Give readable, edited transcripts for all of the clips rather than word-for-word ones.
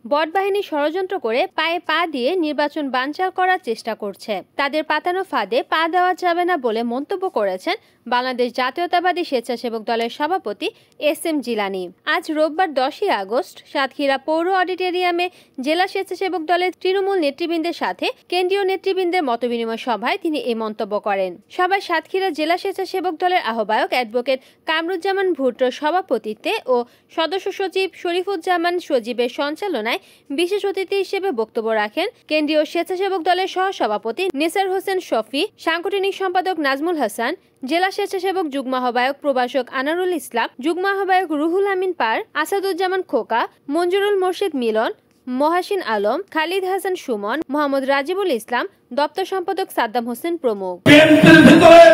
বট বাহিনী ষড়যন্ত্র করে পায়ে পা দিয়ে নির্বাচন বানচাল করার চেষ্টা করছে। তাদের পাতানো ফাঁদে পা দেওয়া যাবে না বলে মন্তব্য করেছেন বাংলাদেশ জাতীয়তাবাদী স্বেচ্ছাসেবক দলের সভাপতি এস.এম. জিলানী। আজ রোববার 10ই আগস্ট সাতক্ষীরা পৌর অডিটোরিয়ামে জেলা স্বেচ্ছাসেবক দলের তৃণমূল নেতৃবৃন্দের সাথে কেন্দ্রীয় নেতৃবৃন্দের মতবিনিময় সভায় তিনি এই মন্তব্য করেন। সভায় সাতক্ষীরা জেলা স্বেচ্ছাসেবক দলের আহ্বায়ক অ্যাডভোকেট কামরুজ্জামান ভুট্টোর সভাপতিত্বে ও সদস্য সচিব শরীফুজ্জামান সজীবের সঞ্চালনায় বিশেষ অতিথি হিসেবে বক্তব্য রাখেন কেন্দ্রীয় স্বেচ্ছাসেবক দলের সহসভাপতি নেসার হোসেন শফি, সাংগঠনিক সম্পাদক নাজমুল হাসান, জেলা স্বেচ্ছাসেবক যুগ্ম আহ্বায়ক প্রভাষক আনারুল ইসলাম, যুগ্ম আহ্বায়ক রুহুল আমিন পার, আসাদুজ্জামান খোকা, মঞ্জুরুল মোর্শেদ মিলন, মহাসিন আলম, খালিদ হাসান সুমন, মোহাম্মদ রাজিবুল ইসলাম, দপ্তর সম্পাদক সাদ্দাম হোসেন প্রমুখ। বিএনপির ভিতরে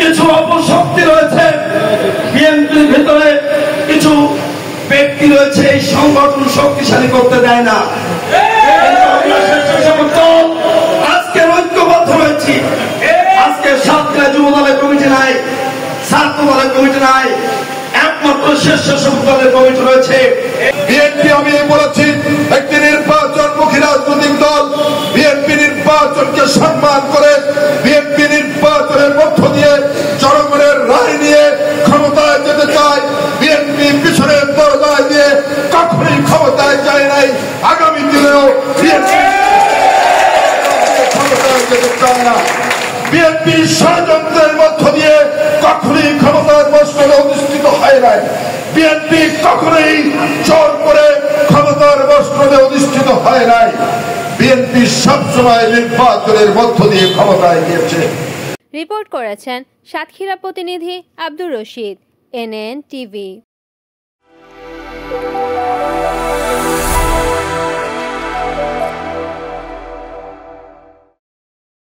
কিছু অপশক্তি রয়েছে, বিএনপির ভিতরে কিছু ব্যক্তি রয়েছে, এই সংগঠন শক্তিশালী করতে দেয় না। আজকে ঐক্যবদ্ধ হয়েছি। আজকে সাতক্ষীরা যুব দলের কমিটি নাই, ছাত্র দলের কমিটি নাই, একমাত্র স্বেচ্ছাসেবক দলের কমিটি রয়েছে। বিএনপি আমি বলেছি একটি নির্বাচনমুখী রাজনৈতিক দল। বিএনপি নির্বাচনকে সম্মান করে বিএনপি নির্বাচনের মধ্য দিয়ে জনগণের রায় নিয়ে ক্ষমতায় যেতে চায়। বিএনপি পিছনের দরজায় দিয়ে কখনোই ক্ষমতায় যায় নাই, আগামী দিনেও বিএনপি ক্ষমতায় যেতে চায় না। বিএনপি ষড়যন্ত্রের মধ্য দিয়ে কখনোই ক্ষমতার মসনদে অধিষ্ঠিত হয় নাই। বিএনপি কখনোই জোর করে ক্ষমতার মসনদে অধিষ্ঠিত হয় নাই। বিএনপি সবসময় নির্বাচনের মধ্য দিয়ে ক্ষমতায় গিয়েছে। রিপোর্ট করেছেন সাতক্ষীরা প্রতিনিধি আব্দুর রশিদ, NN TV।